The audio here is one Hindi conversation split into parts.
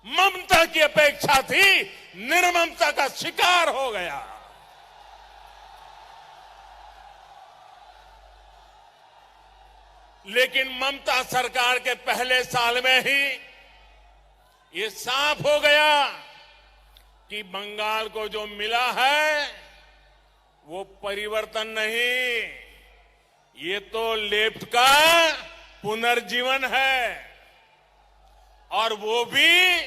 ममता की अपेक्षा थी, निर्ममता का शिकार हो गया। लेकिन ममता सरकार के पहले साल में ही ये साफ हो गया कि बंगाल को जो मिला है वो परिवर्तन नहीं, ये तो लेफ्ट का पुनर्जीवन है, और वो भी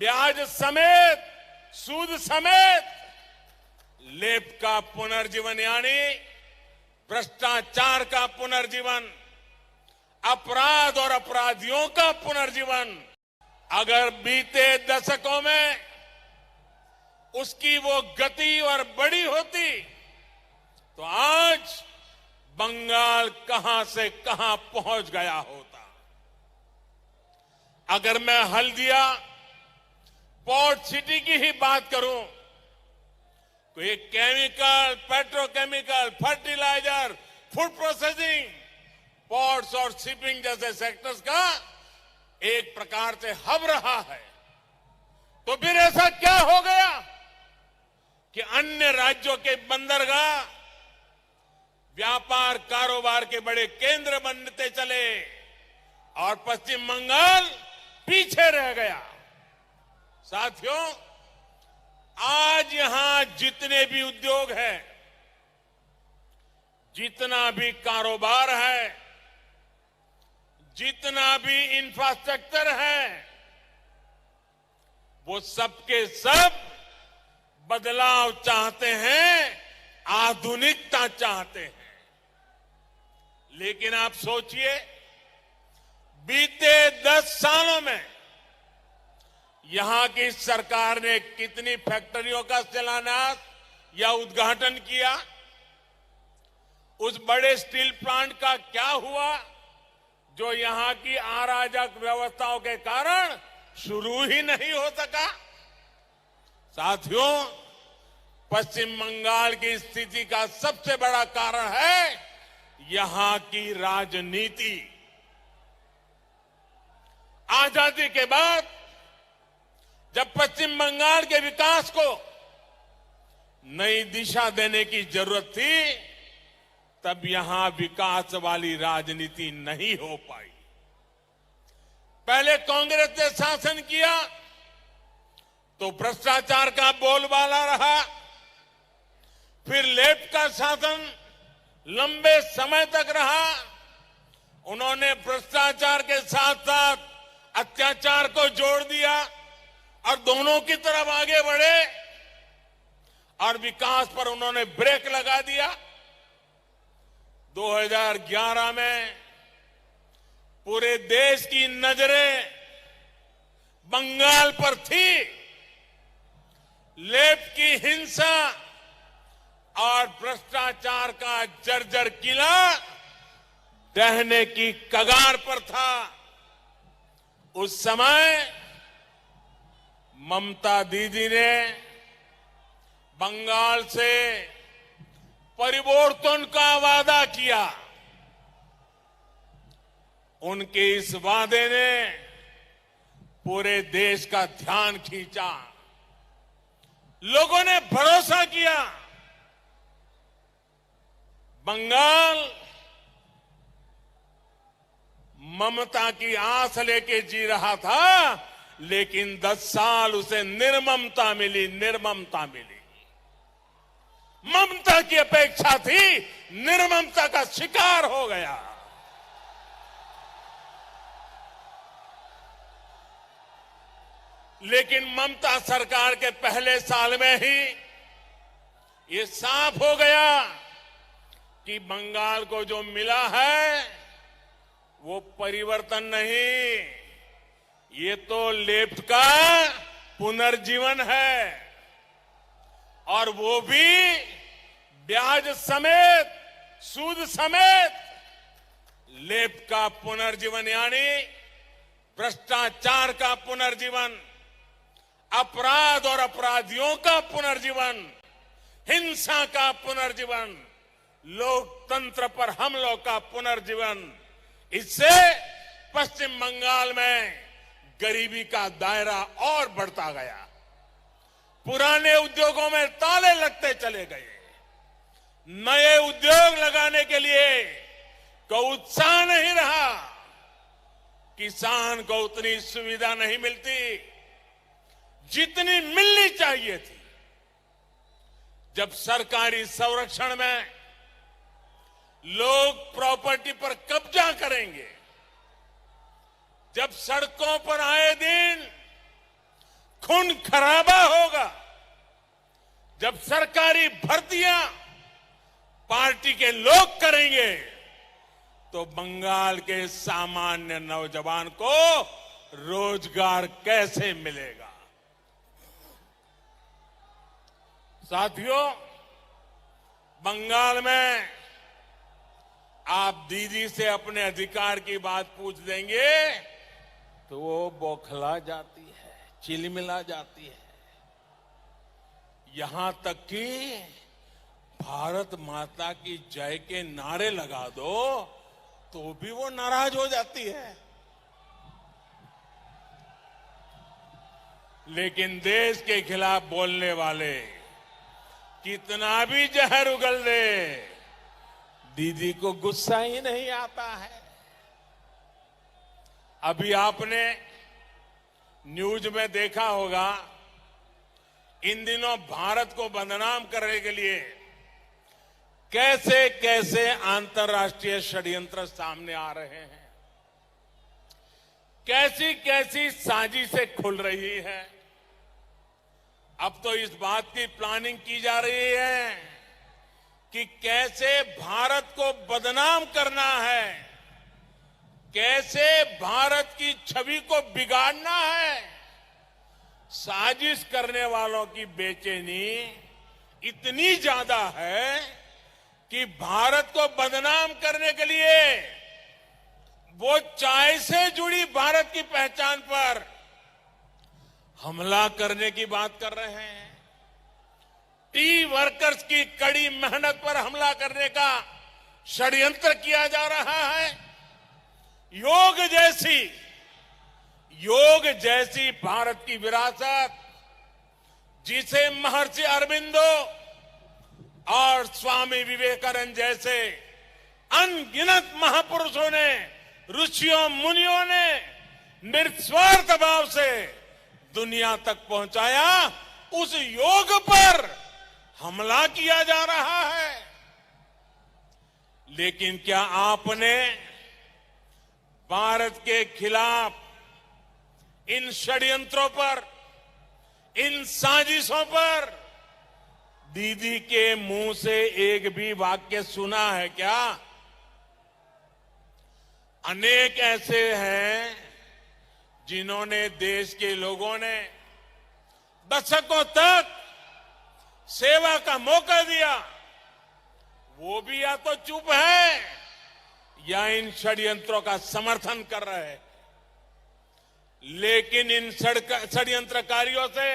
ब्याज समेत, सूद समेत। लेफ्ट का पुनर्जीवन यानी भ्रष्टाचार का पुनर्जीवन, अपराध और अपराधियों का पुनर्जीवन। अगर बीते दशकों में उसकी वो गति और बड़ी होती तो आज बंगाल कहां से कहां पहुंच गया होता। अगर मैं हल्दिया पोर्ट सिटी की ही बात करूं तो ये chemical, petrochemical, fertiliser, food processing, ports और शिपिंग जैसे सेक्टर्स का एक प्रकार से हब रहा है। तो फिर ऐसा क्या हो गया कि अन्य राज्यों के बंदरगाह व्यापार कारोबार के बड़े केंद्र बनते चले और पश्चिम बंगाल पीछे रह गया। साथियों, आज यहां जितने भी उद्योग हैं, जितना भी कारोबार है, जितना भी इंफ्रास्ट्रक्चर है, वो सबके सब बदलाव चाहते हैं, आधुनिकता चाहते हैं। लेकिन आप सोचिए, बीते 10 सालों में यहां की सरकार ने कितनी फैक्ट्रियों का शिलान्यास या उद्घाटन किया? उस बड़े स्टील प्लांट का क्या हुआ जो यहां की अराजक व्यवस्थाओं के कारण शुरू ही नहीं हो सका? साथियों, पश्चिम बंगाल की स्थिति का सबसे बड़ा कारण है यहां की राजनीति। आजादी के बाद जब पश्चिम बंगाल के विकास को नई दिशा देने की जरूरत थी, तब यहां विकास वाली राजनीति नहीं हो पाई। पहले कांग्रेस ने शासन किया तो भ्रष्टाचार का बोलबाला रहा, फिर लेफ्ट का शासन लंबे समय तक रहा। उन्होंने भ्रष्टाचार के साथ साथ अत्याचार को जोड़ दिया और दोनों की तरफ आगे बढ़े और विकास पर उन्होंने ब्रेक लगा दिया। 2011 में पूरे देश की नजरें बंगाल पर थी। लेफ्ट की हिंसा और भ्रष्टाचार का जर्जर किला ढहने की कगार पर था। उस समय ममता दीदी ने बंगाल से परिवर्तन का वादा किया। उनके इस वादे ने पूरे देश का ध्यान खींचा। लोगों ने भरोसा किया। बंगाल ममता की आस लेके जी रहा था, लेकिन 10 साल उसे निर्ममता मिली, निर्ममता मिली। ममता की अपेक्षा थी, निर्ममता का शिकार हो गया। लेकिन ममता सरकार के पहले साल में ही ये साफ हो गया कि बंगाल को जो मिला है वो परिवर्तन नहीं, ये तो लेफ्ट का पुनर्जीवन है, और वो भी ब्याज समेत, सूद समेत। लेफ्ट का पुनर्जीवन यानी भ्रष्टाचार का पुनर्जीवन, अपराध और अपराधियों का पुनर्जीवन, हिंसा का पुनर्जीवन, लोकतंत्र पर हमलों का पुनर्जीवन। इससे पश्चिम बंगाल में गरीबी का दायरा और बढ़ता गया। पुराने उद्योगों में ताले लगते चले गए। नए उद्योग लगाने के लिए कोई उत्साह नहीं रहा। किसान को उतनी सुविधा नहीं मिलती जितनी मिलनी चाहिए थी। जब सरकारी संरक्षण में लोग प्रॉपर्टी पर कब्जा करेंगे, जब सड़कों पर आए दिन खून खराबा होगा, जब सरकारी भर्तियां पार्टी के लोग करेंगे, तो बंगाल के सामान्य नौजवान को रोजगार कैसे मिलेगा? साथियों, बंगाल में आप दीदी से अपने अधिकार की बात पूछ देंगे तो वो बौखला जाती है, चिलमिला जाती है। यहां तक कि भारत माता की जय के नारे लगा दो तो भी वो नाराज हो जाती है। लेकिन देश के खिलाफ बोलने वाले कितना भी जहर उगल दे, दीदी को गुस्सा ही नहीं आता है। अभी आपने न्यूज में देखा होगा, इन दिनों भारत को बदनाम करने के लिए कैसे कैसे अंतर्राष्ट्रीय षड्यंत्र सामने आ रहे हैं, कैसी कैसी साजिशें खुल रही है। अब तो इस बात की प्लानिंग की जा रही है कि कैसे भारत को बदनाम करना है, कैसे भारत की छवि को बिगाड़ना है। साजिश करने वालों की बेचैनी इतनी ज्यादा है कि भारत को बदनाम करने के लिए वो चाय से जुड़ी भारत की पहचान पर हमला करने की बात कर रहे हैं। टी वर्कर्स की कड़ी मेहनत पर हमला करने का षड्यंत्र किया जा रहा है। योग जैसी भारत की विरासत, जिसे महर्षि अरबिंदो और स्वामी विवेकानंद जैसे अनगिनत महापुरुषों ने, ऋषियों मुनियों ने निस्वार्थ भाव से दुनिया तक पहुंचाया, उस योग पर हमला किया जा रहा है। लेकिन क्या आपने भारत के खिलाफ इन षड्यंत्रों पर, इन साजिशों पर दीदी के मुंह से एक भी वाक्य सुना है क्या? अनेक ऐसे हैं जिन्होंने देश के लोगों ने दशकों तक सेवा का मौका दिया, वो भी या तो चुप है या इन षड्यंत्रों का समर्थन कर रहे हैं। लेकिन इन षड्यंत्रकारियों से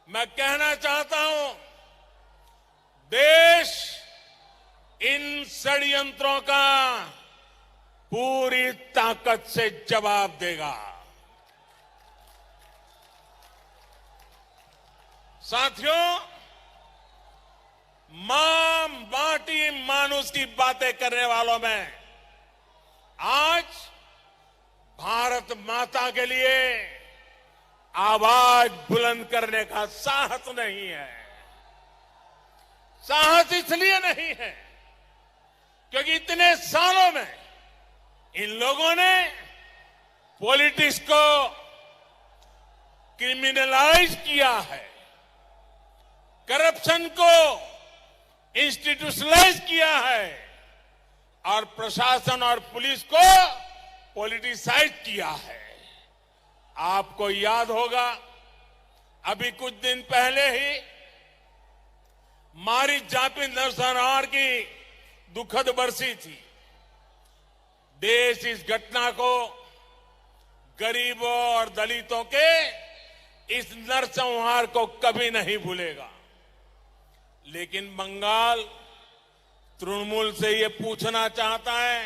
मैं कहना चाहता हूं, देश इन षड्यंत्रों का पूरी ताकत से जवाब देगा। साथियों, मां माटी मानुष की बातें करने वालों में आज भारत माता के लिए आवाज बुलंद करने का साहस नहीं है। साहस इसलिए नहीं है क्योंकि इतने सालों में इन लोगों ने पॉलिटिक्स को क्रिमिनलाइज किया है, करप्शन को इंस्टीट्यूशनलाइज किया है और प्रशासन और पुलिस को पॉलिटिसाइज किया है। आपको याद होगा, अभी कुछ दिन पहले ही मारी जापिन नरसंहार की दुखद बरसी थी। देश इस घटना को गरीबों और दलितों के इस नरसंहार को कभी नहीं भूलेगा। लेकिन बंगाल तृणमूल से ये पूछना चाहता है,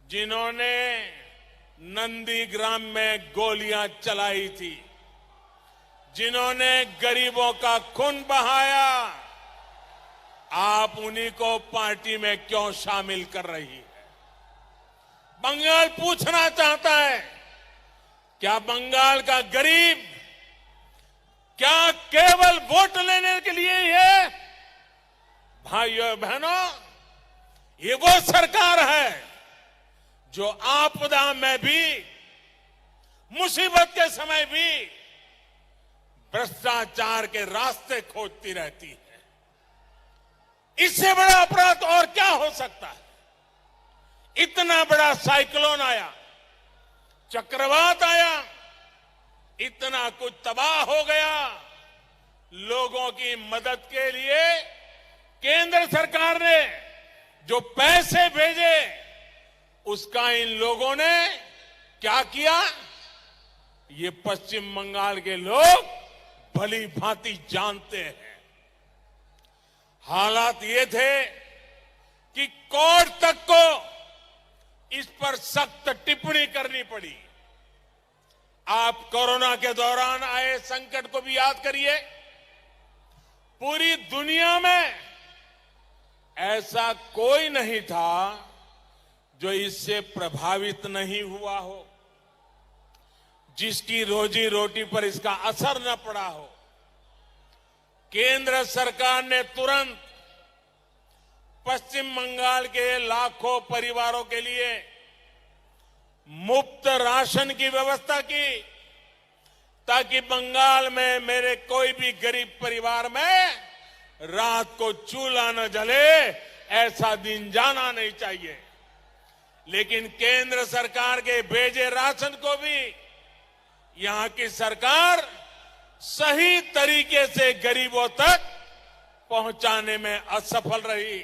जिन्होंने नंदीग्राम में गोलियां चलाई थी, जिन्होंने गरीबों का खून बहाया, आप उन्हीं को पार्टी में क्यों शामिल कर रही है? बंगाल पूछना चाहता है, क्या बंगाल का गरीब क्या केवल वोट लेने के लिए ही है? भाइयों बहनों, ये वो सरकार है जो आपदा में भी, मुसीबत के समय भी भ्रष्टाचार के रास्ते खोजती रहती है। इससे बड़ा अपराध और क्या हो सकता है? इतना बड़ा साइक्लोन आया, चक्रवात आया, इतना कुछ तबाह हो गया। लोगों की मदद के लिए केंद्र सरकार ने जो पैसे भेजे, उसका इन लोगों ने क्या किया? ये पश्चिम बंगाल के लोग भली भांति जानते हैं। हालात ये थे कि कोर्ट तक को इस पर सख्त टिप्पणी करनी पड़ी। आप कोरोना के दौरान आए संकट को भी याद करिए। पूरी दुनिया में ऐसा कोई नहीं था जो इससे प्रभावित नहीं हुआ हो, जिसकी रोजी रोटी पर इसका असर न पड़ा हो। केंद्र सरकार ने तुरंत पश्चिम बंगाल के लाखों परिवारों के लिए मुफ्त राशन की व्यवस्था की, ताकि बंगाल में मेरे कोई भी गरीब परिवार में रात को चूल्हा न जले, ऐसा दिन जाना नहीं चाहिए। लेकिन केंद्र सरकार के भेजे राशन को भी यहां की सरकार सही तरीके से गरीबों तक पहुंचाने में असफल रही।